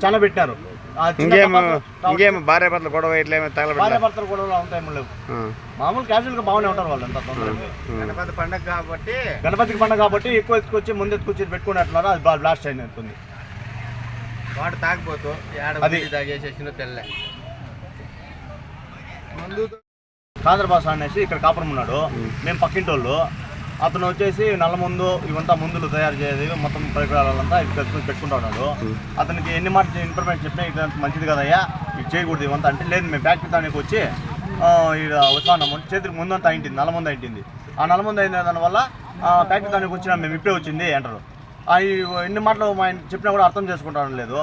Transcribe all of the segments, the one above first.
చాలా పెట్టినారు. ఇంకేం భార్య భర్తలు గొడవ భార్య భర్తలు గొడవలు ఉంటాయి లేవు. మామూలు క్యాజువల్ గా బాగానే ఉంటారు వాళ్ళు. అంతా తొందరగా గణపతికి పండుగ కాబట్టి ఎక్కువ ఎత్తుకొచ్చి ముందు ఎత్తుకొచ్చి పెట్టుకున్నట్టున్నారు. అది బ్లాస్ట్ అయినట్టుంది. వాడు తాగిపోతూ అది తాగేసేసిన తెల్లే కాదర్బాస్ అనేసి ఇక్కడ కాపురం ఉన్నాడు. మేము పక్కింటోళ్ళు. అతను వచ్చేసి నల్ల ముందు ఇవంతా ముందులు తయారు చేసేది మొత్తం పరికరాలంతా పెట్టుకుంటా ఉన్నాడు. అతనికి ఎన్ని మాటలు ఇన్ఫర్మేషన్ చెప్పినా ఇది మంచిది కదయ్యా, ఇది చేయకూడదు ఇవంతా అంటే, లేదు మేము ఫ్యాక్టరీ దానికి వచ్చి ఇక్కడ వస్తున్నాము. చేతికి ముందంతా అయింది, నల్ల ముందు అయింది. ఆ నల్ల ముందు అయిన దానివల్ల ఫ్యాక్టరీ దానికి వచ్చినా మేము ఇప్పుడే వచ్చింది అంటారు. ఎన్ని మాటలు మా చెప్పినా కూడా అర్థం చేసుకుంటాను లేదు.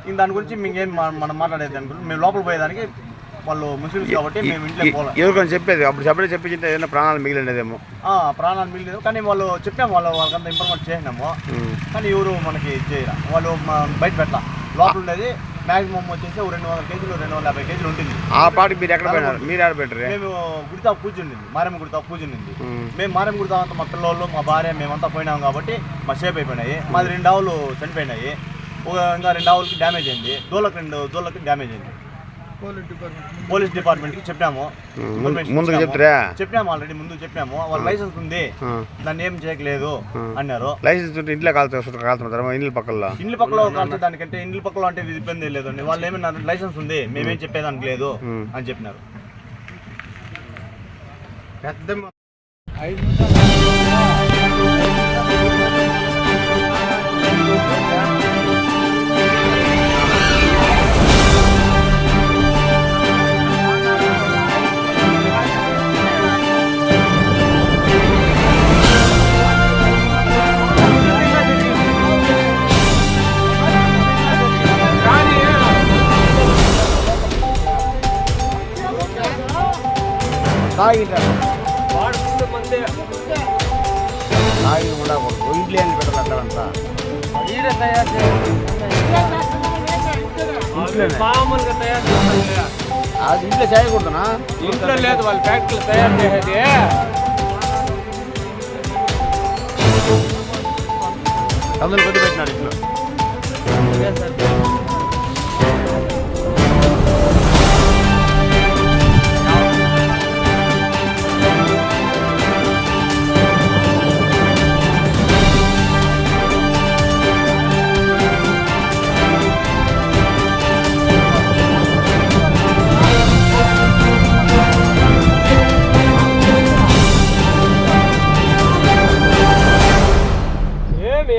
ఇంక దాని గురించి మీకేం మనం మాట్లాడేది అనుకుంటే, మేము లోపల పోయేదానికి వాళ్ళు ముస్లిమ్స్ కాబట్టి మేము ఇంట్లో పోవాలి. ఎవరికైనా చెప్పేది అప్పుడు సపరేట్ చెప్పింటే ఏదైనా ప్రాణాలు మిగిలినదేమో. ప్రాణాలు మిగిలేదు కానీ వాళ్ళు చెప్పాము, వాళ్ళకంతా ఇన్ఫర్మేషన్ చేసినాము. కానీ ఎవరు మనకి చేయరా, వాళ్ళు బయట పెట్టాల. లోపల ఉండేది మ్యాక్సిమం వచ్చేసి 200 కేజీలు 250 కేజీలు ఉంటుంది. ఆ పాటికి మీరు ఎక్కడ పోయినారు? మీరు ఎక్కడ పెట్టారు? మేము గుడితా పూజ ఉండింది, మారేమ్మ గుడితా పూజ ఉండింది. మేము మారేమ్మ గుడితా అంతా మా పిల్లలు మా భార్య మేమంతా పోయినాం కాబట్టి మా షేప్ అయిపోయినాయి. మాది 2 ఆవులు చనిపోయినాయి. ఇంకా 2 ఆవులకి డ్యామేజ్ అయింది. దూళ్ళకి డ్యామేజ్ అయింది. పోలీస్ డిపార్ట్మెంట్ కి చెప్పాము, చెప్పాము ఆల్రెడీ ముందు చెప్పాము. వాళ్ళ లైసెన్స్ ఉంది, దాన్ని ఏం చేయట్లేదు అన్నారు. లైసెన్స్ ఉంటే ఇంట్లో కాల్చుతారు. ఇండ్ల పక్కల కాల్చే దానికంటే ఇండ్ల పక్కల అంటే ఇబ్బంది లేదండి. వాళ్ళు ఏమన్నారు, లైసెన్స్ ఉంది మేమేం చెప్పేదానికి లేదు అని చెప్పినారు. ఇంట్లో పెట్టాలంతా అది ఇంట్లో చేయకూడదునా? ఇంట్లో లేదు, వాళ్ళ ఫ్యాక్టరీలో తయారు చేసేది. అందులో కొద్ది పెట్టినాడు ఇంట్లో.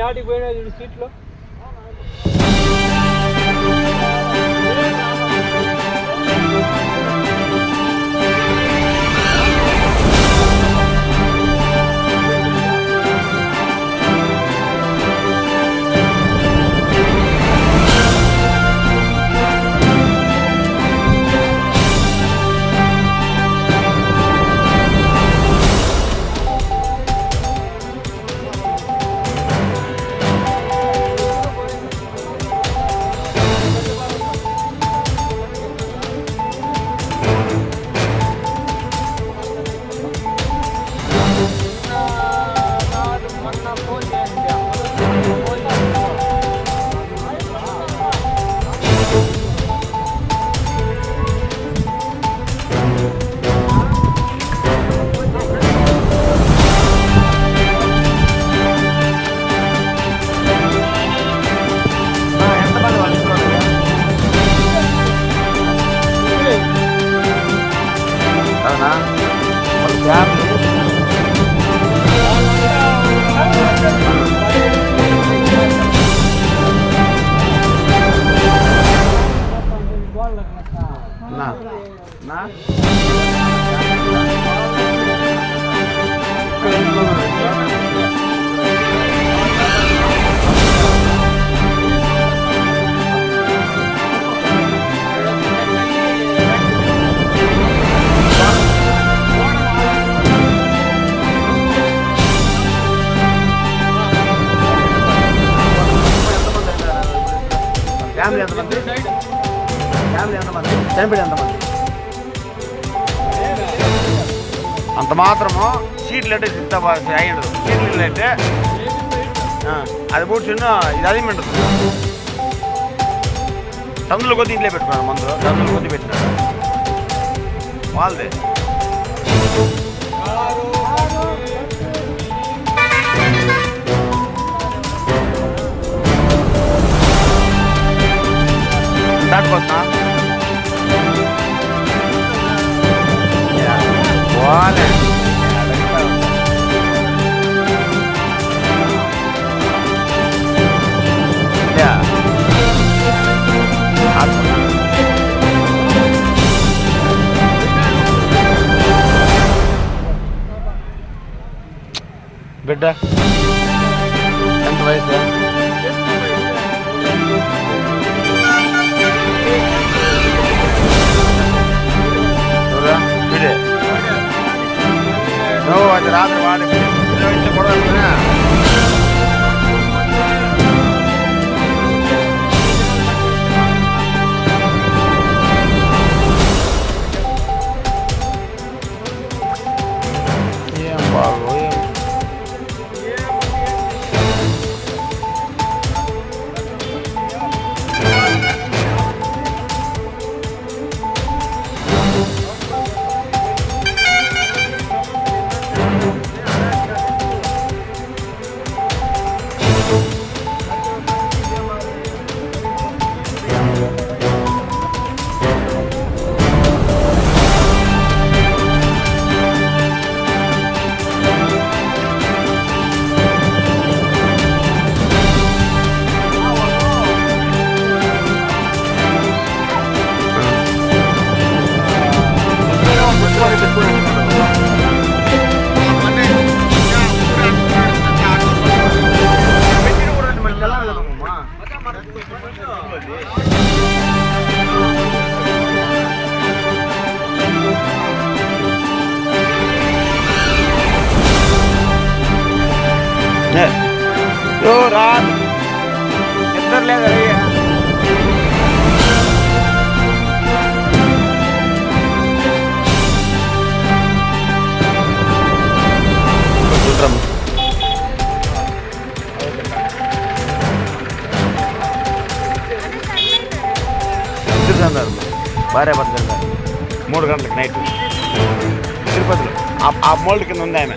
ఆడికి పోయినా సీట్లో అంత మాత్రము సీట్లు అంటే ఇంత అయ్యిండదు. సీట్లు అయితే అది కూడా చిన్న ఇది అది ఉండదు. టన్నుల కొద్ది ఇంట్లో పెట్టుకున్నాడు మందు, టన్నుల కొద్ది పెట్టినాడు వాళ్ళదే. దాటుకోవచ్చా పోలే బిడ్డ ఎంత వయసు? బిడ్డే నువ్వు అది రాత్రి వాడి ఇంట్లో కూడా ఏం బాగు రాదు నిద్ర లేదు అయ్యా. చూద్దాం ఇద్దరు భార్య భర్త 3 గంటలకు నైట్ తిరుపతిలో ఆ మోల్డ్ కింద ఉంది ఆమె.